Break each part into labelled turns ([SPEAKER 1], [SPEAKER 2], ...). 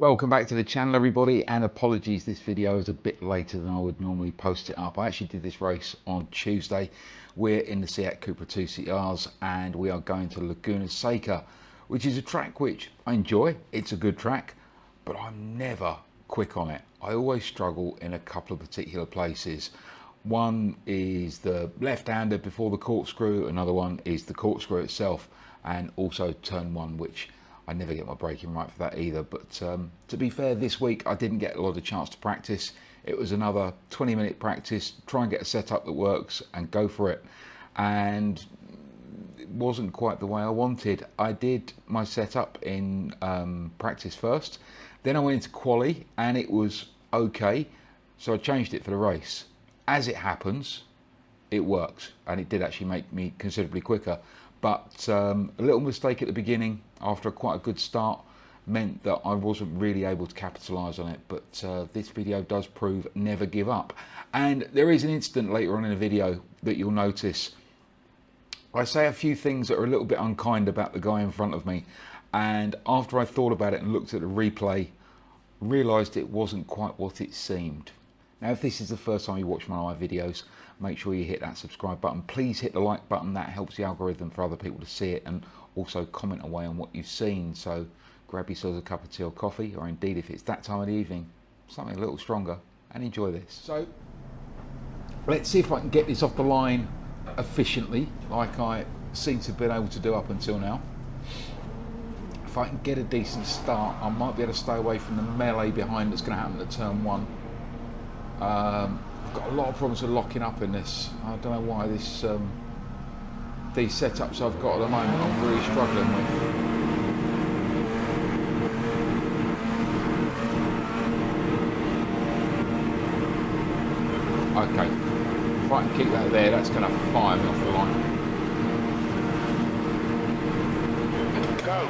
[SPEAKER 1] Welcome back to the channel, everybody, and apologies, this video is a bit later than I would normally post it up. I actually did this race on Tuesday. We're in the Seca Cupra TCRs and we are going to Laguna Seca, which is a track which I enjoy. It's a good track, but I'm never quick on it. I always struggle in a couple of particular places. One is the left-hander before the corkscrew, another one is the corkscrew itself, and also turn one, which I never get my braking right for that either. But to be fair, this week I didn't get a lot of chance to practice. It was another 20-minute practice, try and get a setup that works and go for it. And it wasn't quite the way I wanted. I did my setup in practice first, then I went into quali and it was okay, so I changed it for the race. As it happens, it works, and it did actually make me considerably quicker. But a little mistake at the beginning after quite a good start meant that I wasn't really able to capitalise on it. But this video does prove never give up. And there is an incident later on in the video that you'll notice. I say a few things that are a little bit unkind about the guy in front of me. And after I thought about it and looked at the replay, realised it wasn't quite what it seemed. Now, if this is the first time you watch one of my videos, make sure you hit that subscribe button. Please hit the like button. That helps the algorithm for other people to see it, and also comment away on what you've seen. So grab yourselves a cup of tea or coffee, or indeed, if it's that time of the evening, something a little stronger, and enjoy this. So let's see if I can get this off the line efficiently, like I seem to have been able to do up until now. If I can get a decent start, I might be able to stay away from the melee behind that's going to happen at turn one. I've got a lot of problems with locking up in this. I don't know why these setups I've got at the moment I'm really struggling with. Okay, if I can keep that there, that's going to fire me off the line.
[SPEAKER 2] Go!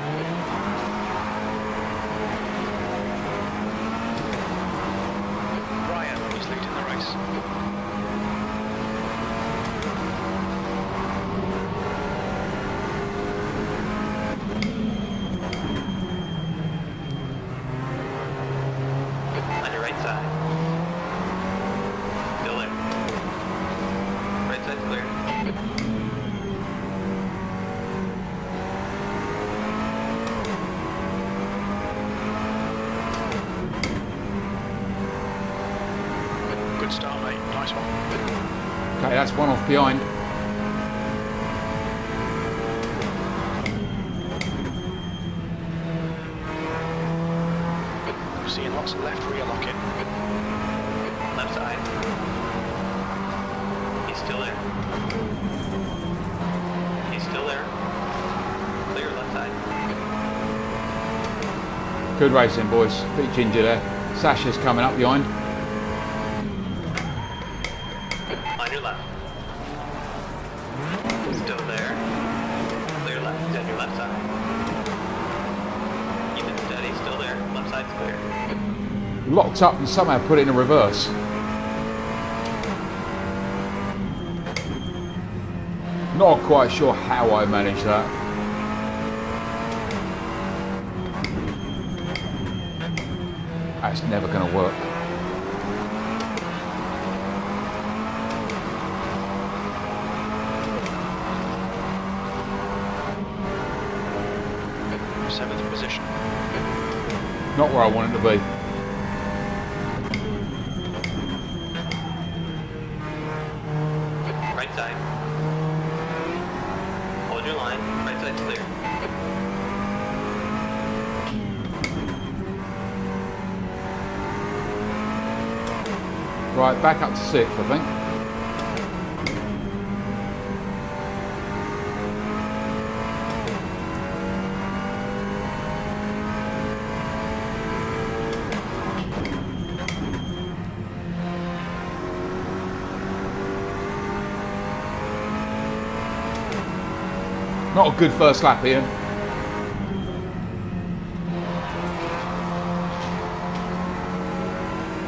[SPEAKER 2] Leading the race. On your right side. Still there. Right side clear. Good start, mate. Nice one.
[SPEAKER 1] Okay, that's one off behind.
[SPEAKER 2] I'm seeing lots of left rear locking. Left side. He's still there. He's still there. Clear left side.
[SPEAKER 1] Good racing, boys. Bit ginger there. Sacha's coming up behind.
[SPEAKER 2] On your left. Still there. Clear left. Down your left side. Even steady. Still there. Left side's clear.
[SPEAKER 1] Locked up and somehow put it in a reverse. Not quite sure how I managed that. That's never going to work.
[SPEAKER 2] Seventh position.
[SPEAKER 1] Not where I want it to be.
[SPEAKER 2] Right side. Hold your line. Right side's clear.
[SPEAKER 1] Right, back up to 6th, I think. Not a good first lap, Ian.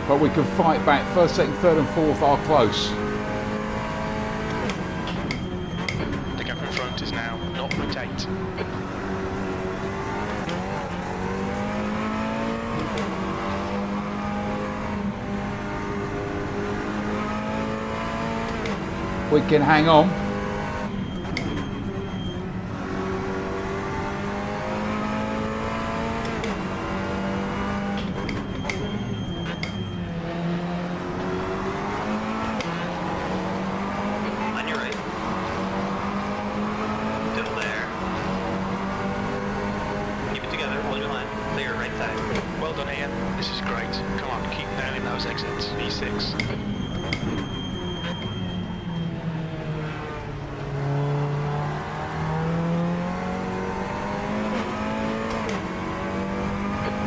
[SPEAKER 1] But we can fight back. First, second, third and fourth are close.
[SPEAKER 2] The gap in front is now 0.8.
[SPEAKER 1] We can hang on.
[SPEAKER 2] On your right. Still there. Keep it together, hold your line. Clear, right side. Well done, Ian. This is great. Come on, keep nailing those exits. V6.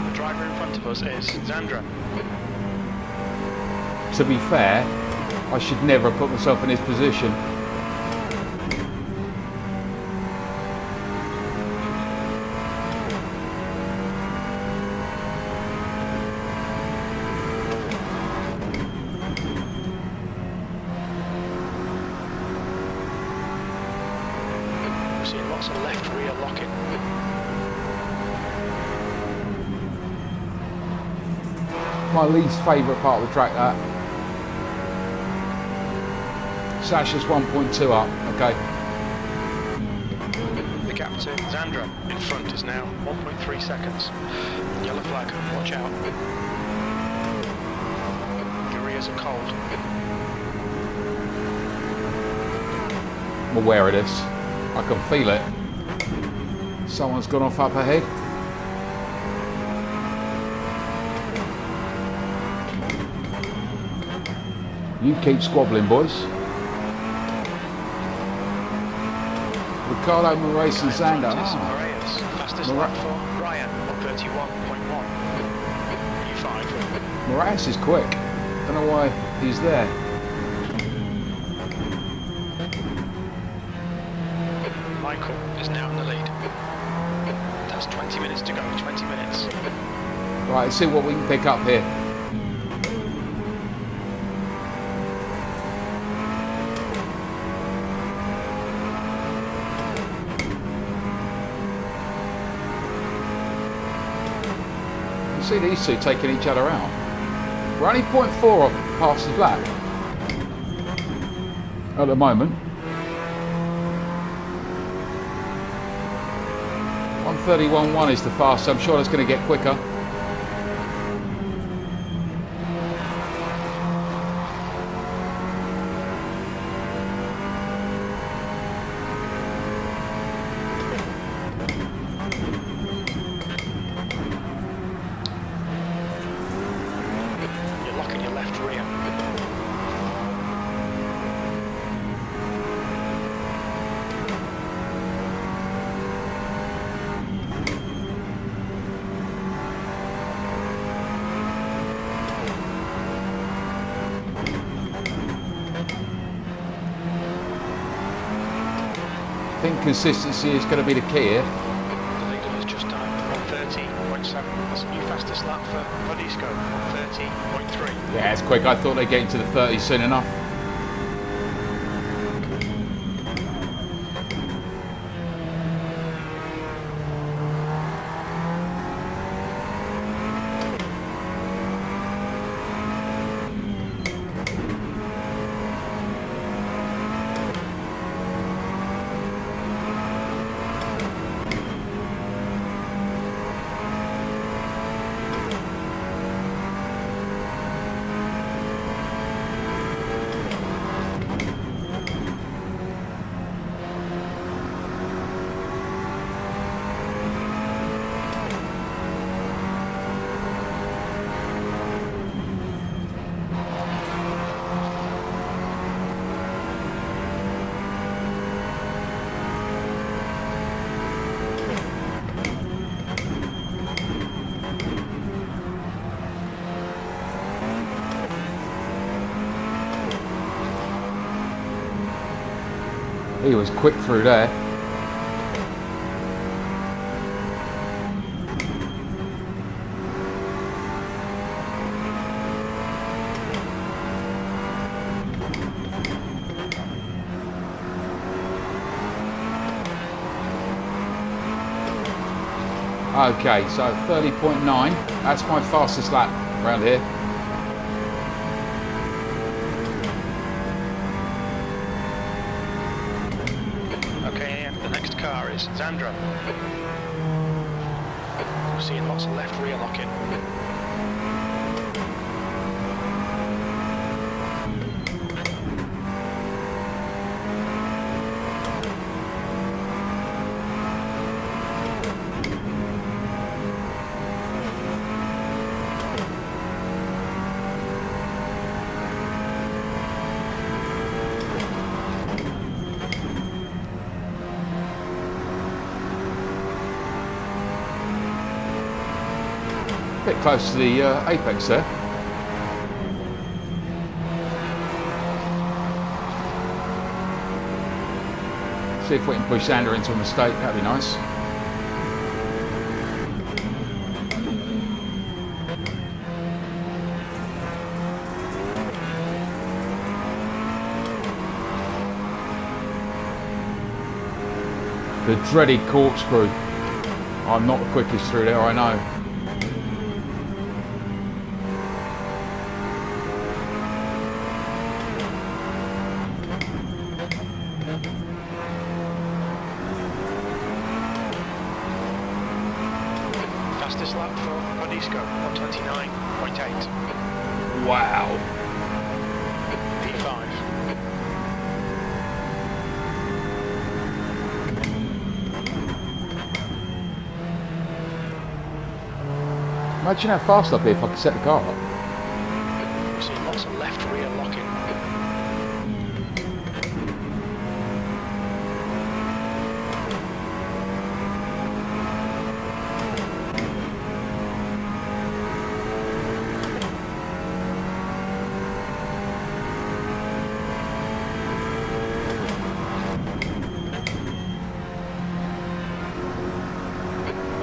[SPEAKER 2] The driver in front of us is Zandra.
[SPEAKER 1] To be fair, I should never have put myself in this position.
[SPEAKER 2] We're seeing lots of left rear locking.
[SPEAKER 1] My least favourite part of the track, that. Sacha's 1.2 up, okay.
[SPEAKER 2] The gap to Zandra in front is now 1.3 seconds. Yellow flag, watch out. Your rears are cold.
[SPEAKER 1] I'm aware of this. I can feel it. Someone's gone off up ahead. You keep squabbling, boys. Ricardo, Moraes and Zander.
[SPEAKER 2] Fastest lap for Ryan, 131.1. U5.
[SPEAKER 1] Moraes is quick. Don't know why he's there.
[SPEAKER 2] Michael is now in the lead. That's 20 minutes to go, 20 minutes.
[SPEAKER 1] Right, let's see what we can pick up here. See these two taking each other out. We're only 0.4 off past his lap at the moment. 131.1 is the fast. I'm sure that's going to get quicker. I think consistency is going to be the key here.
[SPEAKER 2] The leader has just done 130.7. That's the new fastest lap for Bodisco, 130.3.
[SPEAKER 1] Yeah, it's quick. I thought they'd get into the 30s soon enough. He was quick through there. Okay, so 30.9, that's my fastest lap around here.
[SPEAKER 2] boys. Zandra. We're seeing lots of left rear locking.
[SPEAKER 1] Bit close to the apex there. See if we can push Xander into a mistake, that'd be nice. The dreaded corkscrew. I'm not the quickest through there, I know.
[SPEAKER 2] Fastest lap for Bodisco, 129.8.
[SPEAKER 1] Wow.
[SPEAKER 2] P5.
[SPEAKER 1] Imagine how fast I'd be if I could set the car up.
[SPEAKER 2] We're seeing lots of left rear locking.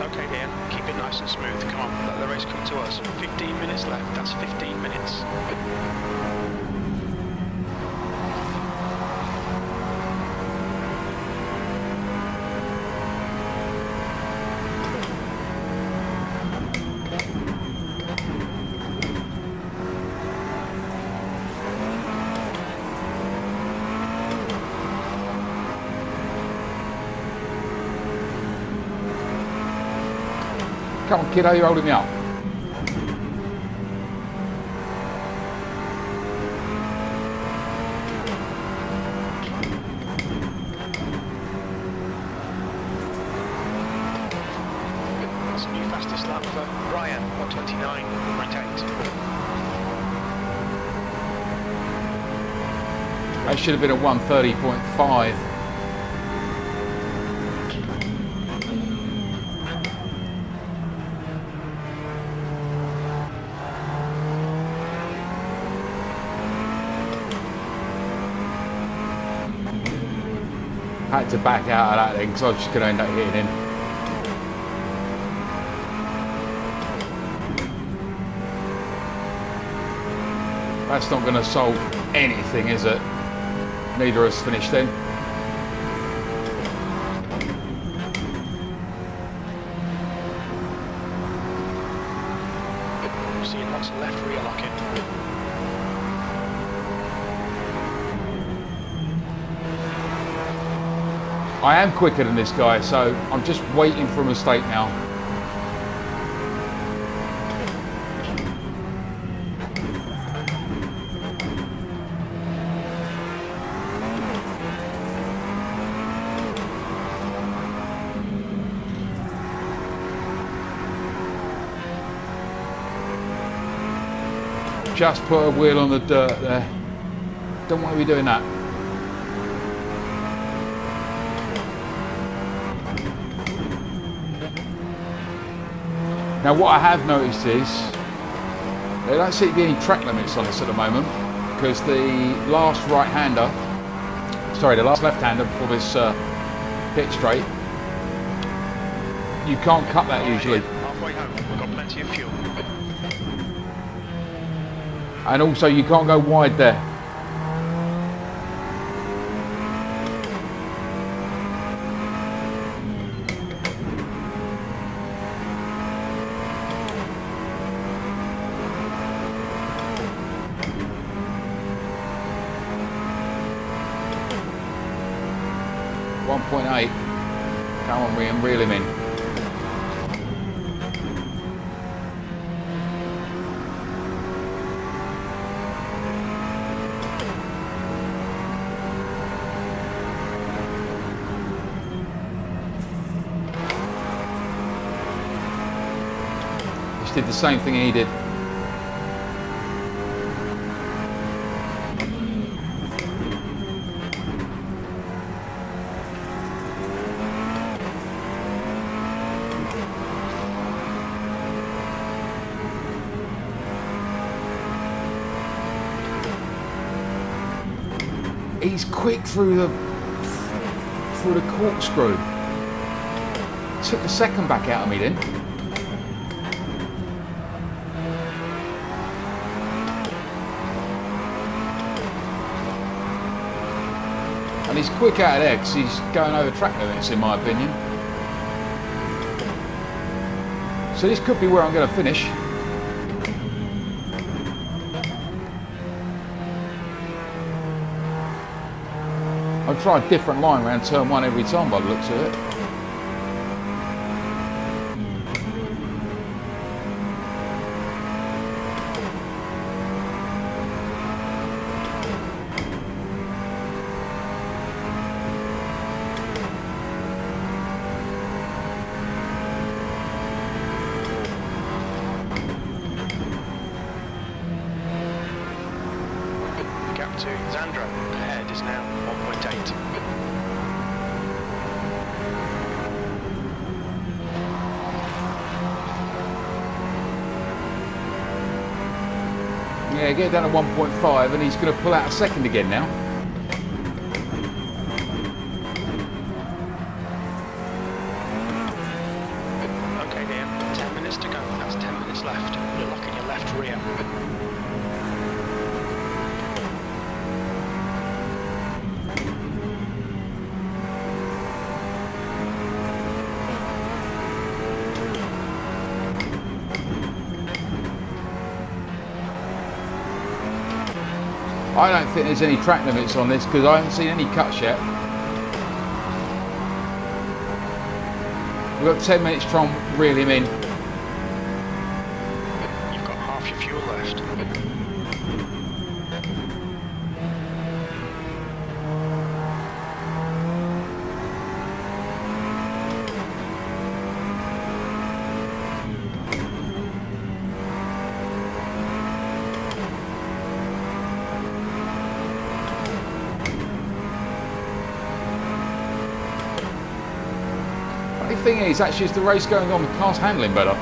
[SPEAKER 2] Okay, Dan, keep it nice and smooth. Come on, let the race come to us. 15 minutes left, that's 15 minutes.
[SPEAKER 1] Come on, kiddo, you're holding me up.
[SPEAKER 2] That's a new fastest lap for Ryan, 129.8.
[SPEAKER 1] That should have been a 130.5. I had to back out of that then because I was just going to end up hitting him. That's not going to solve anything, is it? Neither has finished then.
[SPEAKER 2] We're seeing lots of left rear locking.
[SPEAKER 1] I am quicker than this guy, so I'm just waiting for a mistake now. Just put a wheel on the dirt there. Don't want to be doing that. Now what I have noticed is there don't seem to be any track limits on this at the moment, because the last right-hander, sorry, the last left-hander before this pit straight, you can't cut that usually.
[SPEAKER 2] Halfway home, we've got plenty of fuel.
[SPEAKER 1] And also you can't go wide there. .8. Come on, reel him in. Just did the same thing he did. He's quick through the corkscrew. Took the second back out of me then. And he's quick out of there because he's going over track limits, in my opinion. So this could be where I'm going to finish. I've tried a different line around turn one every time by the looks of it.
[SPEAKER 2] The gap to Zandra ahead is now 1.8.
[SPEAKER 1] Yeah, get down to 1.5 and he's going to pull out a second again now.
[SPEAKER 2] Okay, Ian, 10 minutes to go. That's 10 minutes left. You're locking your left rear.
[SPEAKER 1] I don't think there's any track limits on this because I haven't seen any cuts yet. We've got 10 minutes to try and reel him in.
[SPEAKER 2] You've got half your fuel left.
[SPEAKER 1] The thing is, actually, as the race going on, the car's handling better.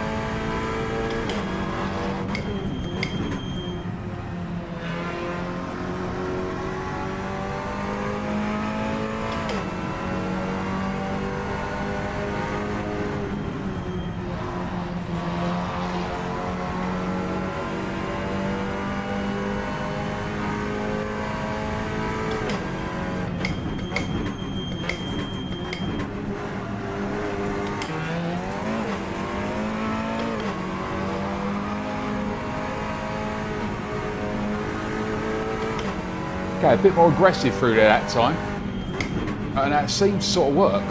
[SPEAKER 1] Okay, a bit more aggressive through there that time, and that seems to sort of work.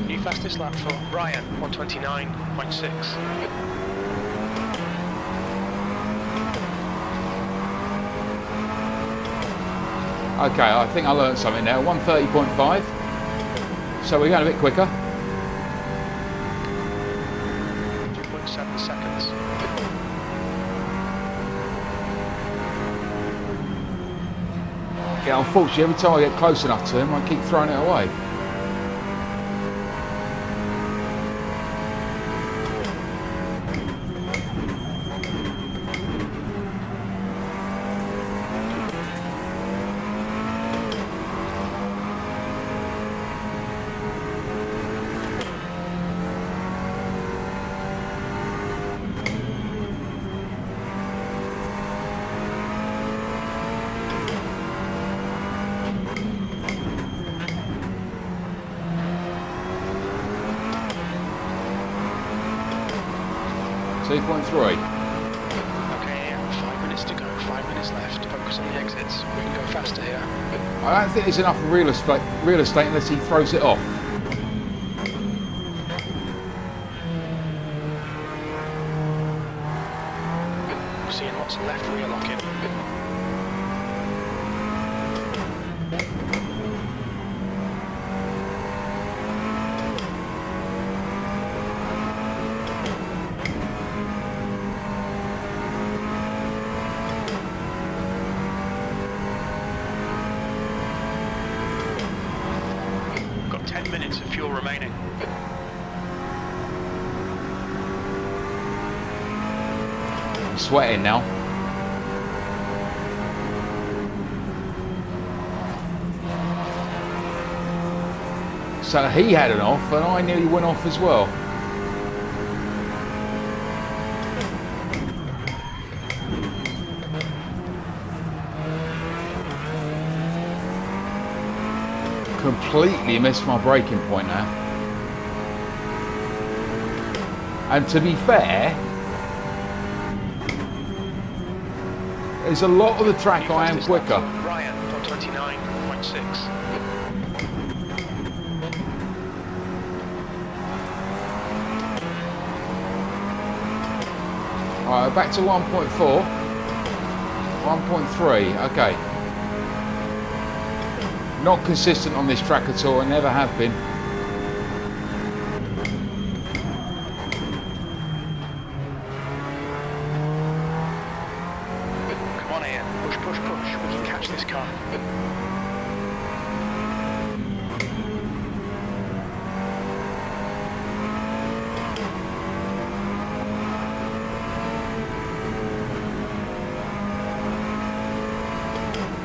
[SPEAKER 2] New fastest lap for Ryan, 129.6.
[SPEAKER 1] Okay, I think I learned something now. 130.5, so we're going a bit quicker.
[SPEAKER 2] 2.7 seconds.
[SPEAKER 1] Yeah, unfortunately, every time I get close enough to him, I keep throwing it away. .3.
[SPEAKER 2] Okay, 5 minutes to go, 5 minutes left. Focus focus on the exits. We can go faster here.
[SPEAKER 1] I don't think there's enough real estate unless he throws it off.
[SPEAKER 2] We're seeing lots of left rear locking. Got 10 minutes of fuel remaining.
[SPEAKER 1] I'm sweating now. So he had an off and I nearly went off as well. Completely missed my braking point now. And to be fair, there's a lot of the track I am quicker.
[SPEAKER 2] Ryan, 29.6.
[SPEAKER 1] Alright, back to 1.4. 1.3, okay. Not consistent on this track at all, I never have been.
[SPEAKER 2] Come on, Ian. Push, push, push. We can catch this car.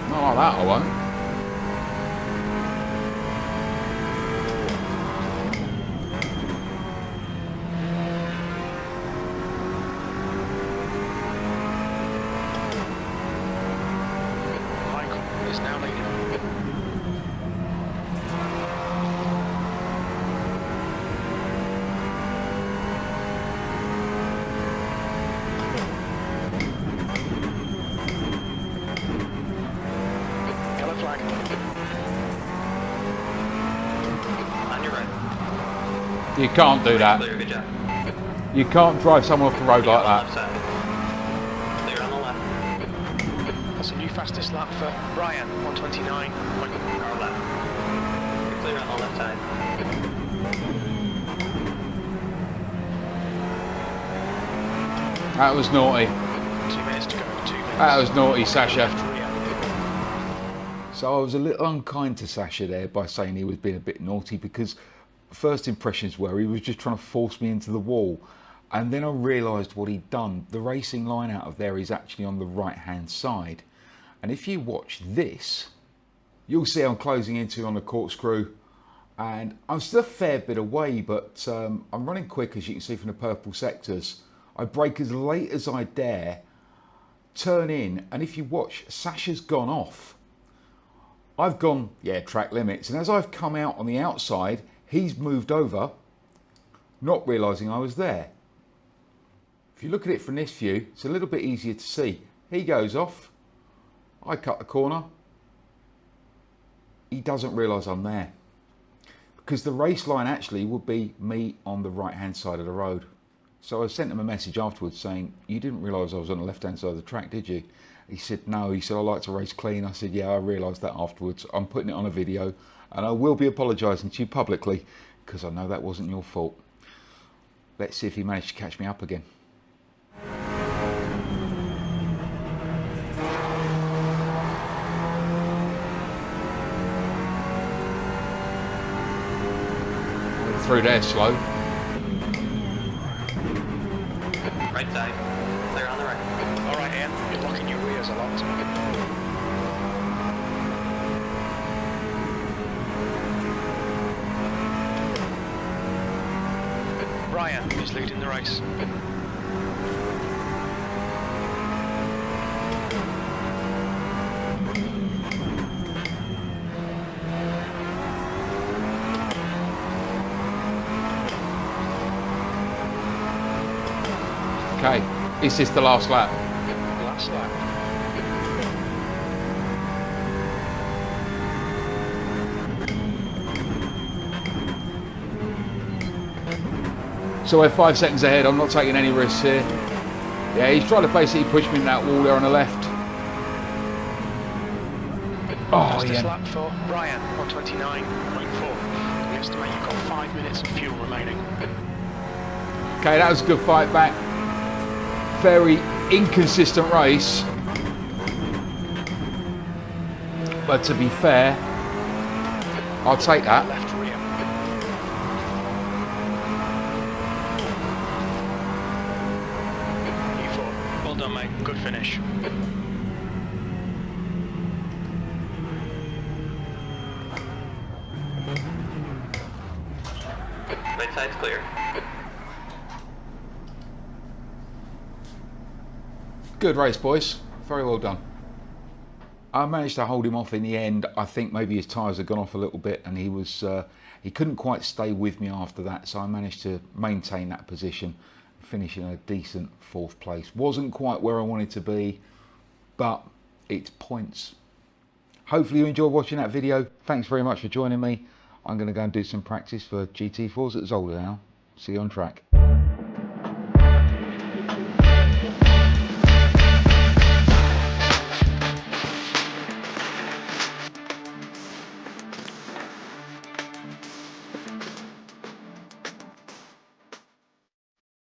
[SPEAKER 1] Not like that, I won't.
[SPEAKER 2] Michael is now leading. Yellow flag. On your right.
[SPEAKER 1] You can't do that.
[SPEAKER 2] Clear, good job.
[SPEAKER 1] You can't drive someone off the road like that.
[SPEAKER 2] Left side. Clear on the left. That's a new fastest lap for Brian, 129. Our left. You're clear on the left side.
[SPEAKER 1] That was naughty.
[SPEAKER 2] 2 minutes to go. 2 minutes.
[SPEAKER 1] That was naughty, Sacha.
[SPEAKER 2] Left rear.
[SPEAKER 1] So I was a little unkind to Sacha there by saying he was being a bit naughty, because first impressions were he was just trying to force me into the wall. And then I realised what he'd done. The racing line out of there is actually on the right hand side. And if you watch this, you'll see I'm closing into on the corkscrew. And I'm still a fair bit away, but I'm running quick, as you can see from the purple sectors. I brake as late as I dare, turn in, and if you watch, Sacha's gone off. I've gone, yeah, track limits, and as I've come out on the outside, he's moved over, not realising I was there. If you look at it from this view, it's a little bit easier to see. He goes off, I cut the corner, he doesn't realise I'm there. Because the race line actually would be me on the right hand side of the road. So I sent him a message afterwards saying, you didn't realise I was on the left hand side of the track, did you? He said, no. He said, I like to race clean. I said, yeah, I realised that afterwards. I'm putting it on a video and I will be apologising to you publicly because I know that wasn't your fault. Let's see if he managed to catch me up again. Went through there slow.
[SPEAKER 2] Right side. Clear on the right. All right, Ian. You're locking your rears a lot. Brian is leading the race.
[SPEAKER 1] Okay, is this the last lap?
[SPEAKER 2] Last lap.
[SPEAKER 1] So we're 5 seconds ahead. I'm not taking any risks here. Yeah, he's trying to basically push me in that wall there on the left. Oh,
[SPEAKER 2] Fastest
[SPEAKER 1] yeah.
[SPEAKER 2] lap for Brian, 129.4. We estimate you've got 5 minutes of fuel remaining.
[SPEAKER 1] Okay, that was a good fight back. Very inconsistent race. But to be fair, I'll take that.
[SPEAKER 2] Left rear. E4. Well done, mate. Good finish.
[SPEAKER 3] Right side's clear.
[SPEAKER 1] Good race, boys. Very well done. I managed to hold him off in the end. I think maybe his tyres had gone off a little bit and he couldn't quite stay with me after that, so I managed to maintain that position, finish in a decent 4th place. Wasn't quite where I wanted to be, but it's points. Hopefully you enjoyed watching that video. Thanks very much for joining me. I'm going to go and do some practice for GT4s at Zolder now. See you on track.